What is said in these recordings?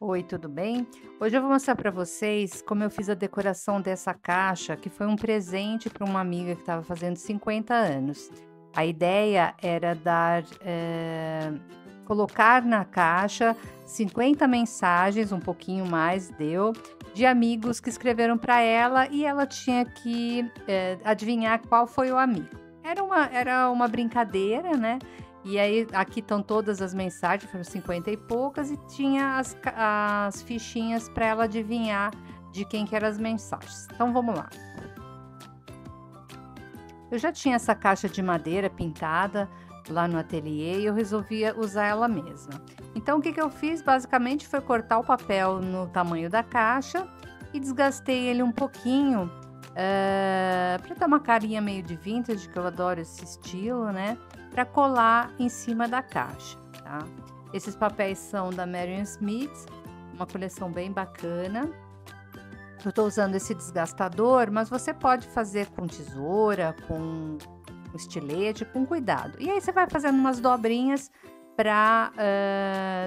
Oi, tudo bem? Hoje eu vou mostrar para vocês como eu fiz a decoração dessa caixa, que foi um presente para uma amiga que estava fazendo 50 anos. A ideia era colocar na caixa 50 mensagens, um pouquinho mais deu, de amigos que escreveram para ela e ela tinha que adivinhar qual foi o amigo. Era uma brincadeira, né? E aí, aqui estão todas as mensagens, foram 50 e poucas, e tinha as fichinhas para ela adivinhar de quem que eram as mensagens. Então vamos lá. Eu já tinha essa caixa de madeira pintada lá no ateliê e eu resolvia usar ela mesma. Então o que que eu fiz basicamente foi cortar o papel no tamanho da caixa e desgastei ele um pouquinho para dar uma carinha meio de vintage, que eu adoro esse estilo, né? Para colar em cima da caixa, tá? Esses papéis são da Marion Smith, uma coleção bem bacana. Eu estou usando esse desgastador, mas você pode fazer com tesoura, com estilete, com cuidado. E aí você vai fazendo umas dobrinhas para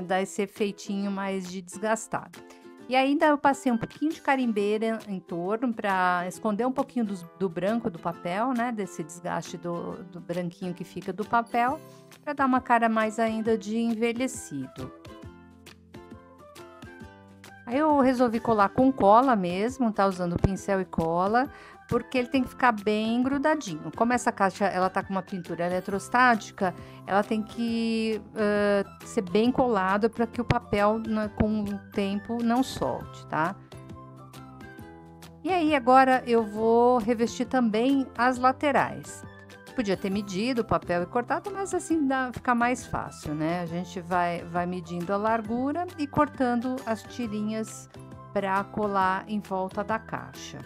dar esse efeitinho mais de desgastado. E ainda eu passei um pouquinho de carimbeira em torno para esconder um pouquinho do branco do papel, né? Desse desgaste do branquinho que fica do papel, para dar uma cara mais ainda de envelhecido. Aí eu resolvi colar com cola mesmo, tá? Usando pincel e cola, porque ele tem que ficar bem grudadinho. Como essa caixa ela tá com uma pintura eletrostática, ela tem que ser bem colada para que o papel, com o tempo, não solte, tá? E aí agora eu vou revestir também as laterais. Podia ter medido o papel e cortado, mas assim fica mais fácil, né? A gente vai medindo a largura e cortando as tirinhas para colar em volta da caixa.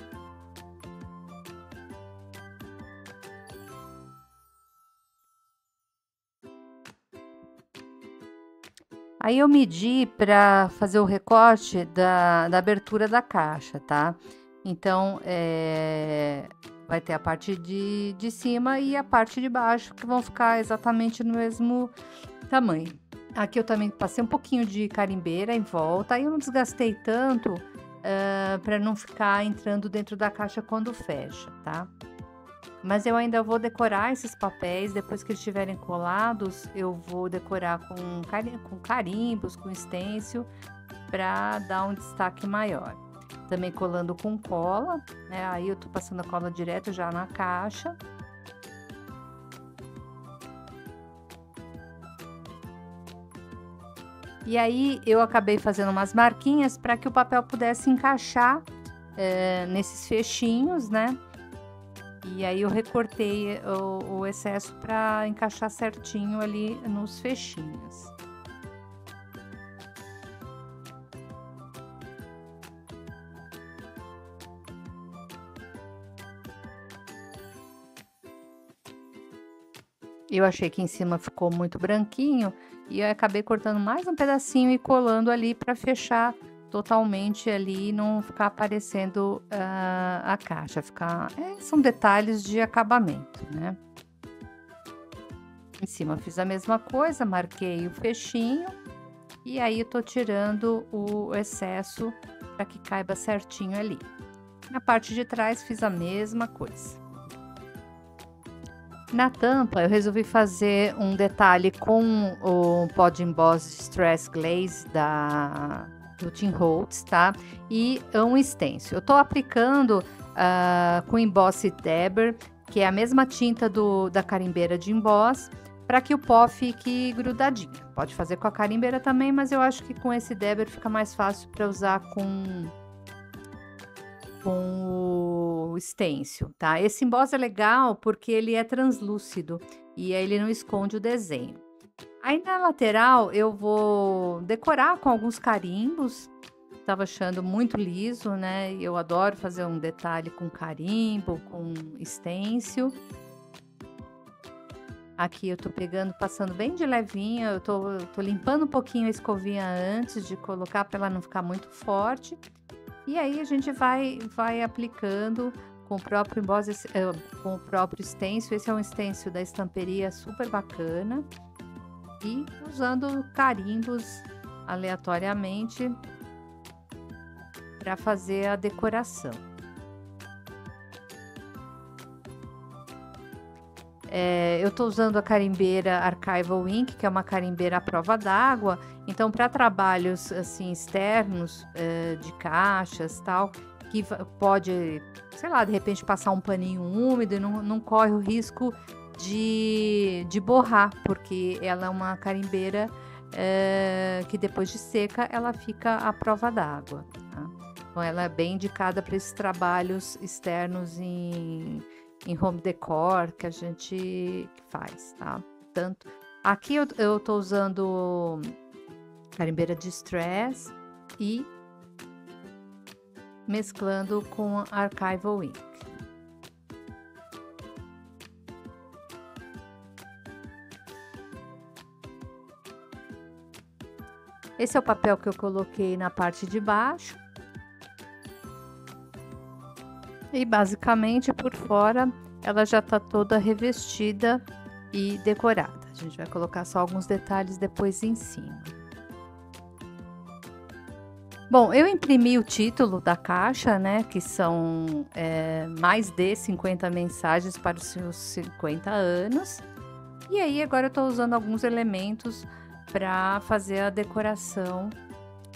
Aí eu medi para fazer o recorte da abertura da caixa, tá? Então, vai ter a parte de cima e a parte de baixo, que vão ficar exatamente no mesmo tamanho. Aqui eu também passei um pouquinho de carimbeira em volta, aí eu não desgastei tanto, para não ficar entrando dentro da caixa quando fecha, tá? Mas eu ainda vou decorar esses papéis, depois que eles estiverem colados, eu vou decorar com carimbos, com stencil, para dar um destaque maior. Também colando com cola, né? Aí eu tô passando a cola direto já na caixa. E aí eu acabei fazendo umas marquinhas para que o papel pudesse encaixar nesses fechinhos, né? E aí eu recortei o excesso para encaixar certinho ali nos fechinhos. Eu achei que em cima ficou muito branquinho e eu acabei cortando mais um pedacinho e colando ali para fechar totalmente ali e não ficar aparecendo a caixa. São detalhes de acabamento, né? Em cima eu fiz a mesma coisa, marquei o fechinho e aí eu tô tirando o excesso para que caiba certinho ali. Na parte de trás fiz a mesma coisa. Na tampa, eu resolvi fazer um detalhe com o Pod Emboss Stress Glaze do Tim Holtz, tá? E um stencil. Eu tô aplicando com Emboss Dapper, que é a mesma tinta da carimbeira de emboss, para que o pó fique grudadinho. Pode fazer com a carimbeira também, mas eu acho que com esse Dapper fica mais fácil para usar com o stencil, tá? Esse emboss é legal porque ele é translúcido e aí ele não esconde o desenho. Aí na lateral eu vou decorar com alguns carimbos. Tava achando muito liso, né? Eu adoro fazer um detalhe com carimbo, com stencil. Aqui eu tô pegando, passando bem de levinha, eu tô limpando um pouquinho a escovinha antes de colocar para ela não ficar muito forte. E aí a gente vai aplicando com o próprio emboss, com o próprio stencil. Esse é um stencil da Estamperia super bacana. E usando carimbos aleatoriamente para fazer a decoração. Eu estou usando a carimbeira Archival Ink, que é uma carimbeira à prova d'água. Então, para trabalhos assim externos, de caixas tal, que pode, sei lá, de repente passar um paninho úmido e não corre o risco de borrar, porque ela é uma carimbeira que depois de seca ela fica à prova d'água, tá? Então, ela é bem indicada para esses trabalhos externos em home decor que a gente faz, tá? Tanto aqui eu tô usando carimbeira Distress e mesclando com Archival Ink. Esse é o papel que eu coloquei na parte de baixo. E basicamente por fora ela já tá toda revestida e decorada. A gente vai colocar só alguns detalhes depois em cima. Bom, eu imprimi o título da caixa, né, que são mais de 50 mensagens para os seus 50 anos. E aí agora eu tô usando alguns elementos para fazer a decoração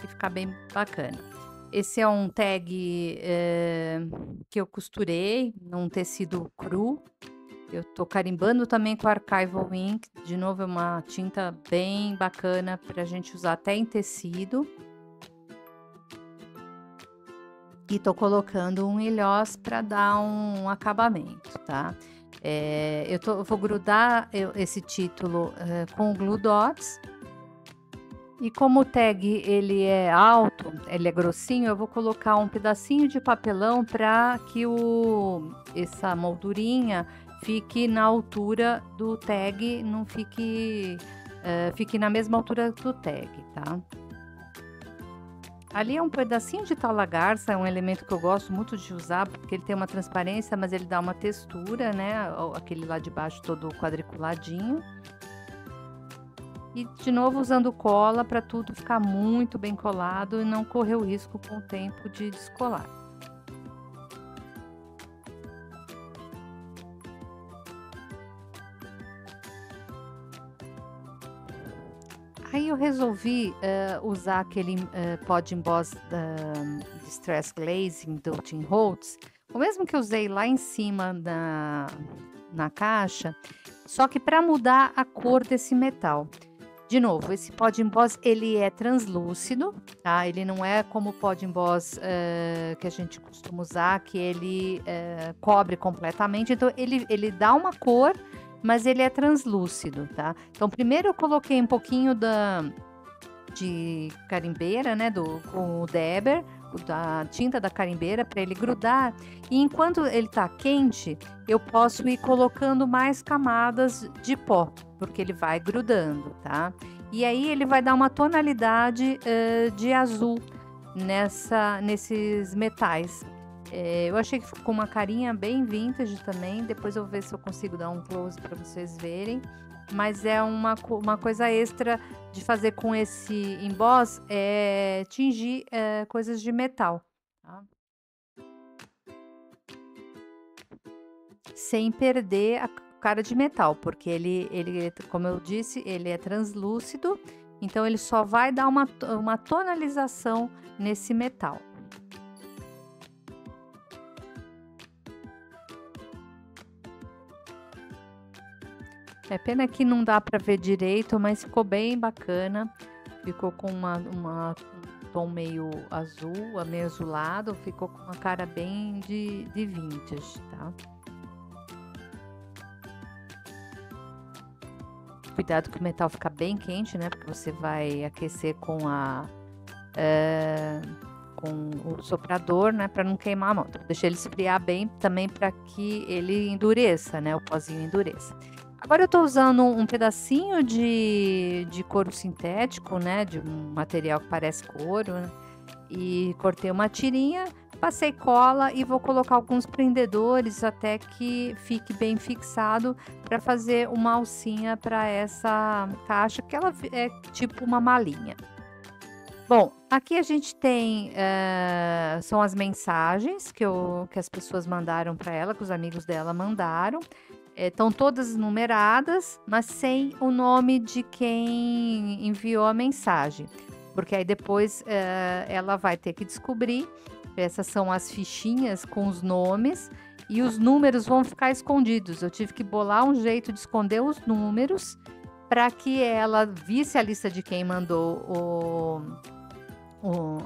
e ficar bem bacana. Esse é um tag que eu costurei num tecido cru. Eu tô carimbando também com Archival Ink. De novo, é uma tinta bem bacana para a gente usar até em tecido. E tô colocando um ilhós para dar um acabamento, tá? Eu vou grudar esse título com Glue Dots. E como o tag ele é alto, ele é grossinho, eu vou colocar um pedacinho de papelão para que essa moldurinha fique na altura do tag, não fique na mesma altura do tag, tá? Ali é um pedacinho de talagarça, é um elemento que eu gosto muito de usar, porque ele tem uma transparência, mas ele dá uma textura, né? Aquele lá de baixo todo quadriculadinho. E de novo usando cola para tudo ficar muito bem colado e não correr o risco com o tempo de descolar. Aí eu resolvi usar aquele Pod Emboss Distress Glazing do Tim Holtz, o mesmo que eu usei lá em cima na caixa, só que para mudar a cor desse metal. De novo, esse Pod Emboss ele é translúcido, tá? Ele não é como o Pod Emboss que a gente costuma usar, que ele cobre completamente. Então, ele dá uma cor, mas ele é translúcido, tá? Então, primeiro eu coloquei um pouquinho de carimbeira, né? Com o Debber, da tinta da carimbeira, para ele grudar. E enquanto ele tá quente, eu posso ir colocando mais camadas de pó, porque ele vai grudando, tá? E aí ele vai dar uma tonalidade de azul nesses metais. Eu achei que ficou uma carinha bem vintage também. Depois eu vou ver se eu consigo dar um close para vocês verem. Mas é uma coisa extra de fazer com esse emboss, tingir coisas de metal, tá? Sem perder a cara de metal, porque ele, como eu disse, ele é translúcido, então ele só vai dar uma tonalização nesse metal. É pena que não dá para ver direito, mas ficou bem bacana. Ficou com um tom meio azul, meio azulado, ficou com uma cara bem de vintage, tá? Cuidado que o metal fica bem quente, né? Porque você vai aquecer com o soprador, né? Para não queimar a mão. Então, deixa ele esfriar bem também para que ele endureça, né? O pozinho endureça. Agora eu tô usando um pedacinho de couro sintético, né? De um material que parece couro, né? E cortei uma tirinha, passei cola e vou colocar alguns prendedores até que fique bem fixado para fazer uma alcinha para essa caixa, que ela é tipo uma malinha. Bom, aqui a gente tem, são as mensagens que as pessoas mandaram para ela, que os amigos dela mandaram. Estão todas numeradas, mas sem o nome de quem enviou a mensagem, porque aí depois, ela vai ter que descobrir. Essas são as fichinhas com os nomes e os números vão ficar escondidos. Eu tive que bolar um jeito de esconder os números para que ela visse a lista de quem mandou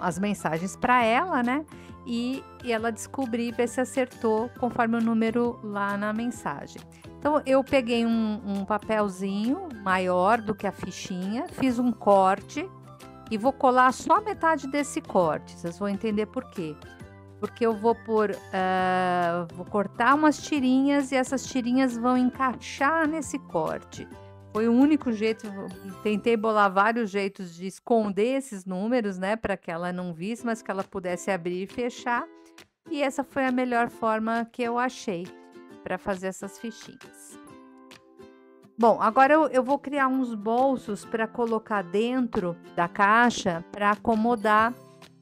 as mensagens para ela, né? E ela descobrir, ver se acertou conforme o número lá na mensagem. Então, eu peguei um papelzinho maior do que a fichinha, fiz um corte e vou colar só metade desse corte. Vocês vão entender por quê. Porque eu vou vou cortar umas tirinhas e essas tirinhas vão encaixar nesse corte. Foi o único jeito, tentei bolar vários jeitos de esconder esses números, né, para que ela não visse, mas que ela pudesse abrir e fechar. E essa foi a melhor forma que eu achei para fazer essas fichinhas. Bom, agora eu vou criar uns bolsos para colocar dentro da caixa para acomodar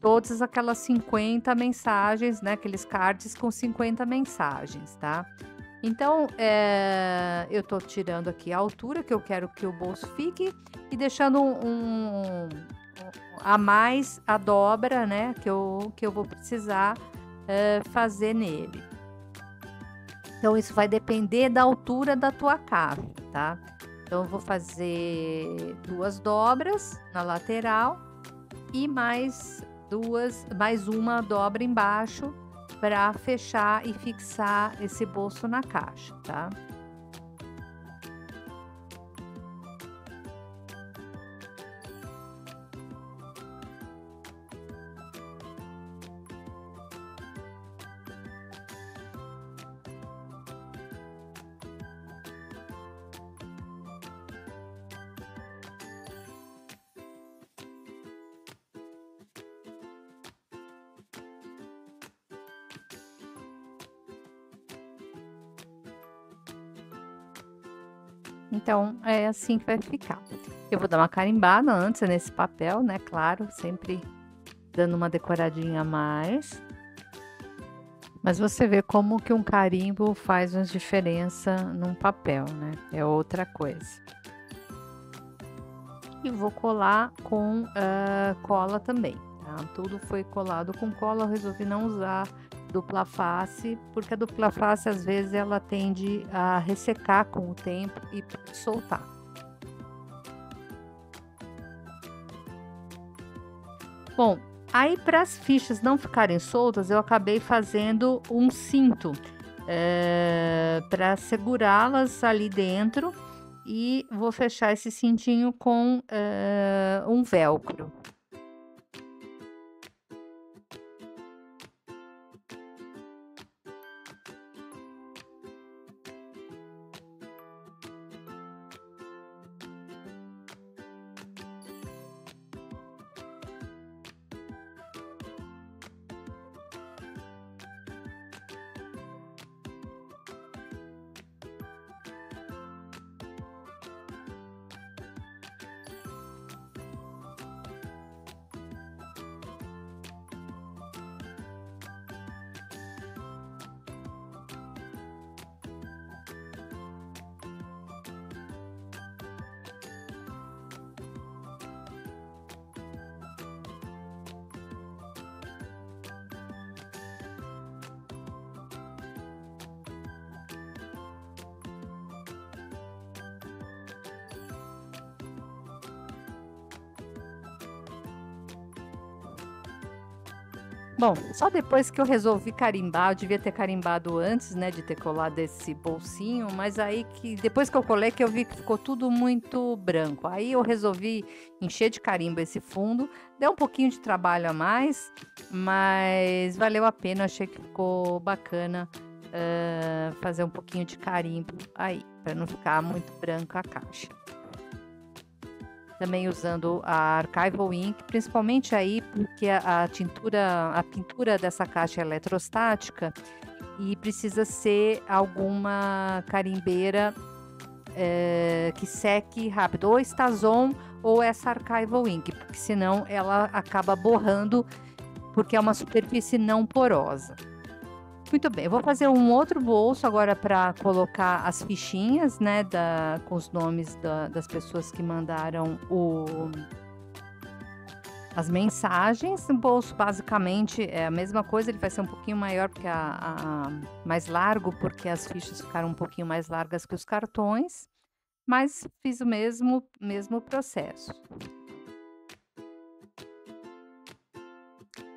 todas aquelas 50 mensagens, né, aqueles cards com 50 mensagens, tá? Então, eu tô tirando aqui a altura que eu quero que o bolso fique e deixando a mais a dobra, né, que eu vou precisar fazer nele. Então, isso vai depender da altura da tua caixa, tá? Então, eu vou fazer 2 dobras na lateral e mais uma dobra embaixo para fechar e fixar esse bolso na caixa, tá? Então, é assim que vai ficar. Eu vou dar uma carimbada antes nesse papel, né? Claro, sempre dando uma decoradinha a mais. Mas você vê como que um carimbo faz uma diferença num papel, né? É outra coisa. E vou colar com cola também, tá? Tudo foi colado com cola, eu resolvi não usar dupla face, porque a dupla face às vezes ela tende a ressecar com o tempo e soltar. Bom, aí para as fichas não ficarem soltas, eu acabei fazendo um cinto para segurá-las ali dentro e vou fechar esse cintinho com um velcro. Bom, só depois que eu resolvi carimbar, eu devia ter carimbado antes, né, de ter colado esse bolsinho, mas aí que depois que eu colei que eu vi que ficou tudo muito branco. Aí eu resolvi encher de carimbo esse fundo. Deu um pouquinho de trabalho a mais, mas valeu a pena, achei que ficou bacana fazer um pouquinho de carimbo aí, para não ficar muito branca a caixa. Também usando a Archival Ink, principalmente aí porque a pintura dessa caixa é eletrostática e precisa ser alguma carimbeira que seque rápido, ou Stazon ou essa Archival Ink, porque senão ela acaba borrando, porque é uma superfície não porosa. Muito bem, eu vou fazer um outro bolso agora para colocar as fichinhas, né, com os nomes das pessoas que mandaram as mensagens. O bolso basicamente é a mesma coisa, ele vai ser um pouquinho maior, porque mais largo, porque as fichas ficaram um pouquinho mais largas que os cartões, mas fiz o mesmo processo.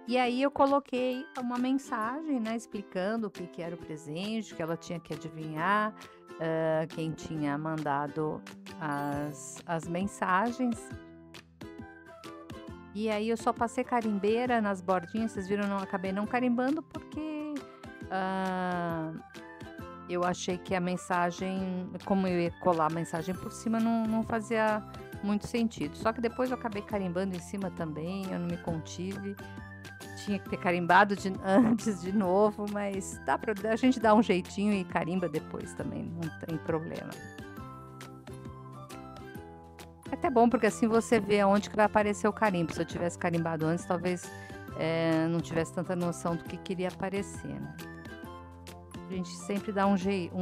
E aí eu coloquei uma mensagem, né, explicando o que era o presente, que ela tinha que adivinhar, quem tinha mandado as mensagens. E aí eu só passei carimbeira nas bordinhas, vocês viram, eu não acabei não carimbando porque, eu achei que a mensagem, como eu ia colar a mensagem por cima, não fazia muito sentido. Só que depois eu acabei carimbando em cima também, eu não me contive. Tinha que ter carimbado antes de novo, mas a gente dá um jeitinho e carimba depois também, não tem problema. É até bom, porque assim você vê aonde que vai aparecer o carimbo. Se eu tivesse carimbado antes, talvez não tivesse tanta noção do que queria aparecer, né? A gente sempre dá um jeito.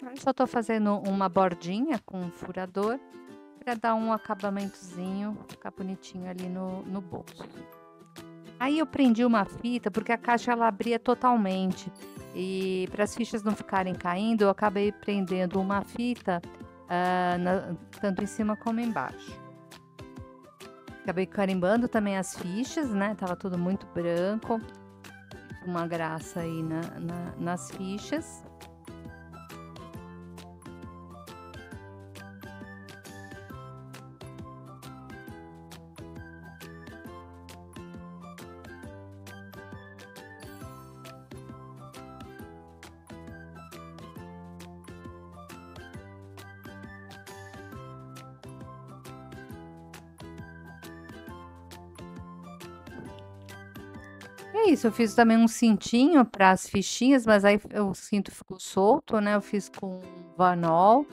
Eu só tô fazendo uma bordinha com um furador para dar um acabamentozinho, ficar bonitinho ali no bolso. Aí eu prendi uma fita, porque a caixa ela abria totalmente, e para as fichas não ficarem caindo, eu acabei prendendo uma fita, tanto em cima como embaixo. Acabei carimbando também as fichas, né, tava tudo muito branco, uma graça aí nas fichas. É isso, eu fiz também um cintinho para as fichinhas, mas aí o cinto ficou solto, né, eu fiz com Vanol.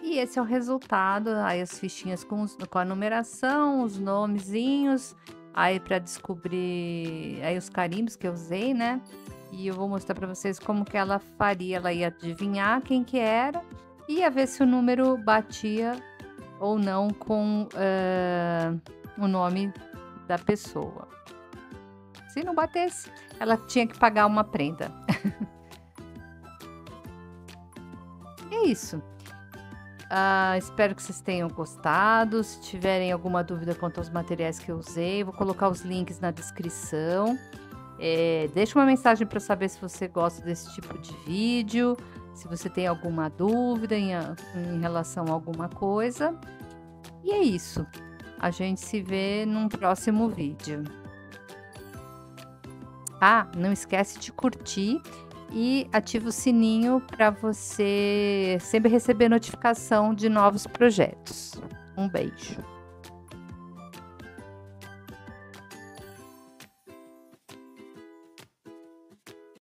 E esse é o resultado, aí as fichinhas com a numeração, os nomezinhos, aí para descobrir, aí os carimbos que eu usei, né, e eu vou mostrar para vocês como que ela faria, ela ia adivinhar quem que era, e ia ver se o número batia ou não com o nome da pessoa. Se não batesse, ela tinha que pagar uma prenda. É isso. Espero que vocês tenham gostado. Se tiverem alguma dúvida quanto aos materiais que eu usei, vou colocar os links na descrição. Deixa uma mensagem para saber se você gosta desse tipo de vídeo, se você tem alguma dúvida em relação a alguma coisa. E é isso. A gente se vê num próximo vídeo. Não esquece de curtir e ativa o sininho para você sempre receber notificação de novos projetos. Um beijo.